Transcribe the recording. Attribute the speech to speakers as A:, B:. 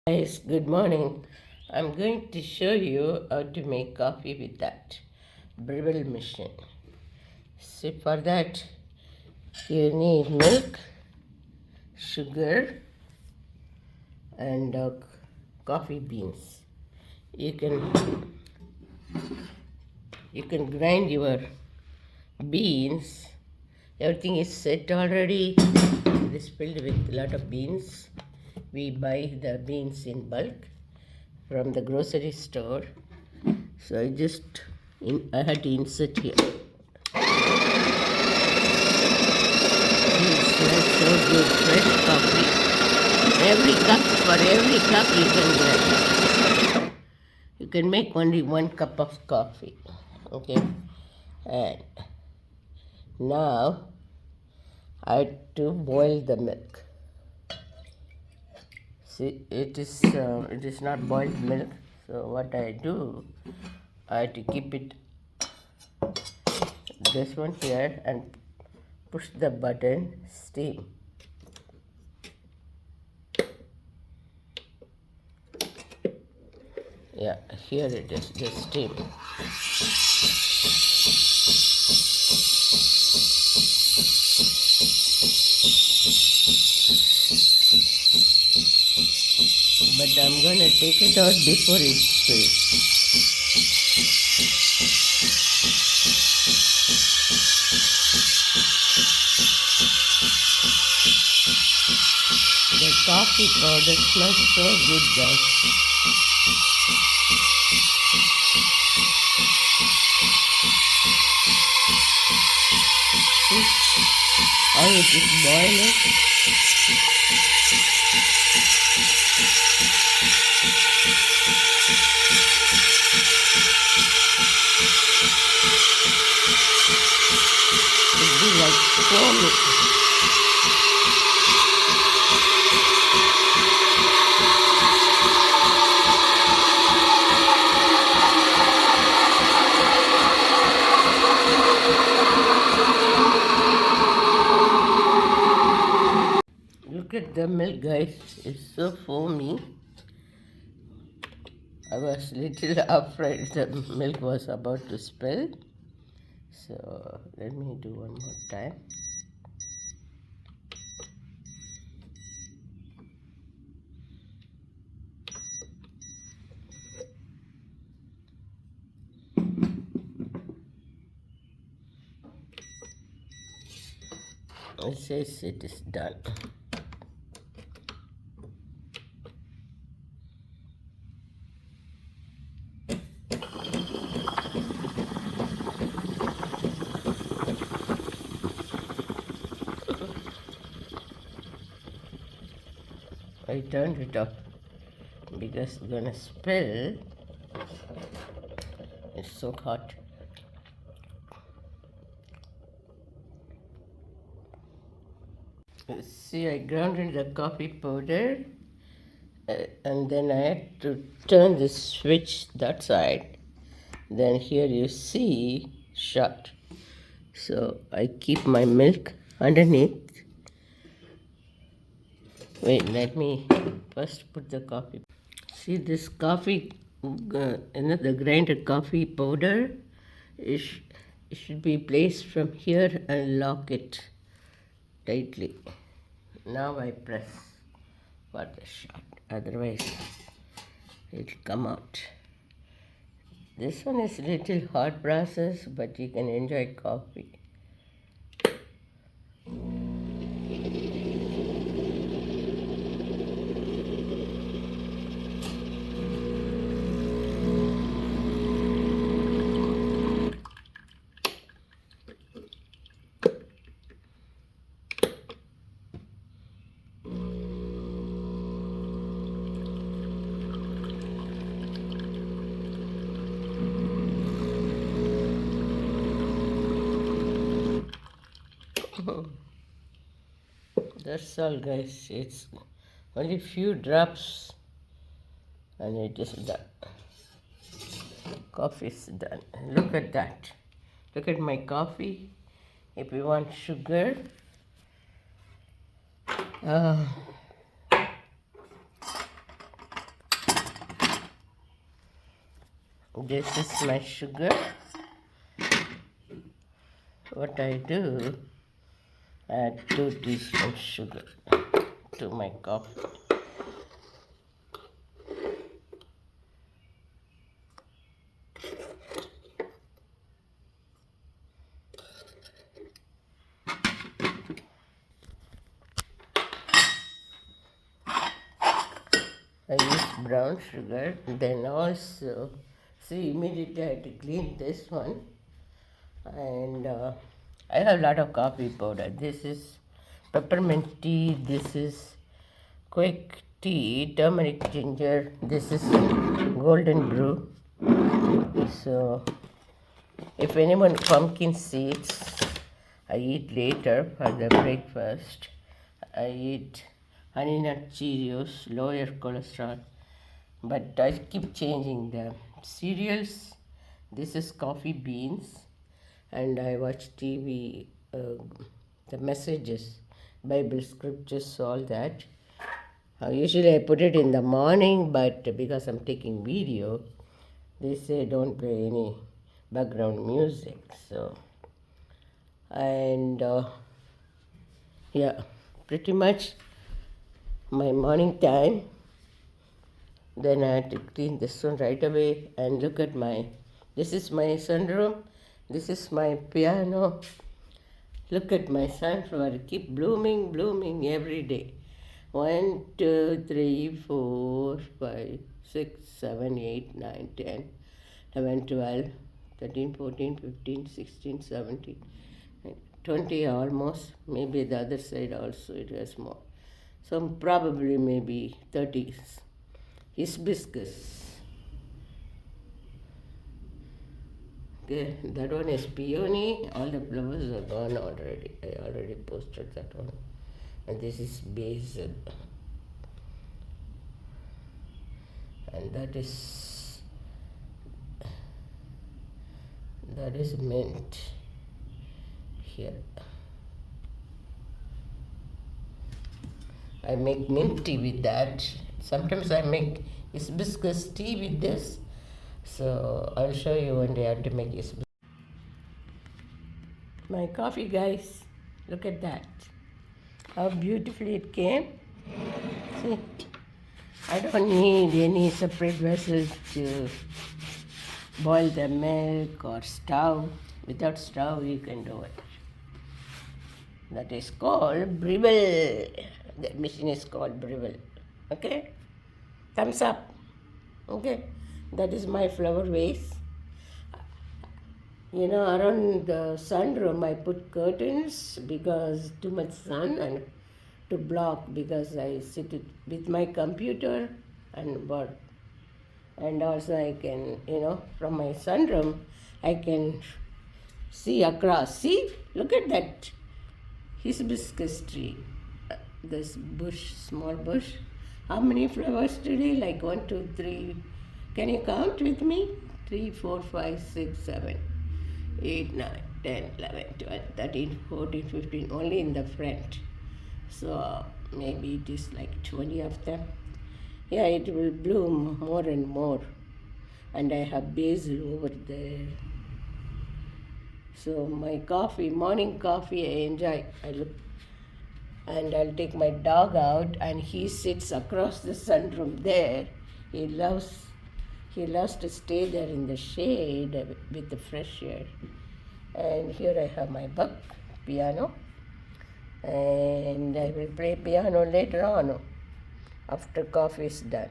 A: Guys, good morning. I'm going to show you how to make coffee with that Breville machine. So for that you need milk, sugar, and coffee beans. You can grind your beans. Everything is set already. It is filled with a lot of beans. We buy the beans in bulk from the grocery store. So I had to insert here. It smells so good, fresh coffee. For every cup you can get. You can make only 1 cup of coffee. Okay. And now I had to boil the milk. See, it is not boiled milk. So what I do, I had to keep it this one here and push the button, steam. Yeah, here it is, the steam. But I'm gonna take it out before it spills. The coffee powder smells so good, guys. See how it is boiling? It be like foaming. Look at the milk, guys. It's so foamy. I was little afraid the milk was about to spill. So let me do one more time. It says it is done. I turned it off because it's gonna spill. It's so hot. See, I grounded the coffee powder and then I had to turn the switch that side. Then here you see shut. So I keep my milk underneath. Wait, let me first put the coffee. See this coffee, the grinded coffee powder, it should be placed from here and lock it tightly. Now I press for the shot, otherwise it will come out. This one is a little hard process, but you can enjoy coffee. That's all, guys. It's only few drops and it is done. Coffee is done. Look at that. Look at my coffee. If you want sugar, This is my sugar. What I do, add 2 teaspoons sugar to my coffee. I use brown sugar. Then also, see, immediately I had to clean this one. And I have a lot of coffee powder. This is peppermint tea. This is quick tea, turmeric ginger. This is golden brew. So, if anyone pumpkin seeds, I eat later for the breakfast. I eat honey nut Cheerios, lower cholesterol, but I keep changing the cereals. This is coffee beans, and I watch TV, the messages, Bible scriptures, all that. Usually I put it in the morning, but because I'm taking video, they say don't play any background music. So, and yeah, pretty much my morning time. Then I had to clean this one right away and look at this is my sunroom, this is my piano. Look at my sunflower, keep blooming every day. 1, 2, 3, 4, 5, 6, 7, 8, 9, 10, 11, 12, 13, 14, 15, 16, 17, 20 almost. Maybe the other side also it has more. So probably maybe 30 hibiscus. Okay, that one is peony. All the flowers are gone already. I already posted that one. And this is basil. And that is mint here. I make mint tea with that. Sometimes I make hibiscus tea with this. So I'll show you one day how to make hibiscus. My coffee, guys. Look at that. How beautifully it came. See, I don't need any separate vessels to boil the milk or stove. Without stove, you can do it. That is called Breville. The machine is called Breville. Okay? Thumbs up. Okay? That is my flower vase. You know, around the sunroom, I put curtains because too much sun and to block because I sit with my computer and work. And also I can, from my sunroom, I can see across. See, look at that hibiscus tree. This bush, small bush. How many flowers today? Like 1, 2, 3. Can you count with me? 3, 4, 5, 6, 7, 8, 9, 10, 11, 12, 13, 14, 15. Only in the front. So maybe it is like 20 of them. Yeah, it will bloom more and more. And I have basil over there. So my coffee, morning coffee, I enjoy. And I'll take my dog out, and he sits across the sunroom there. He loves to stay there in the shade with the fresh air. And here I have my piano, and I will play piano later on after coffee is done.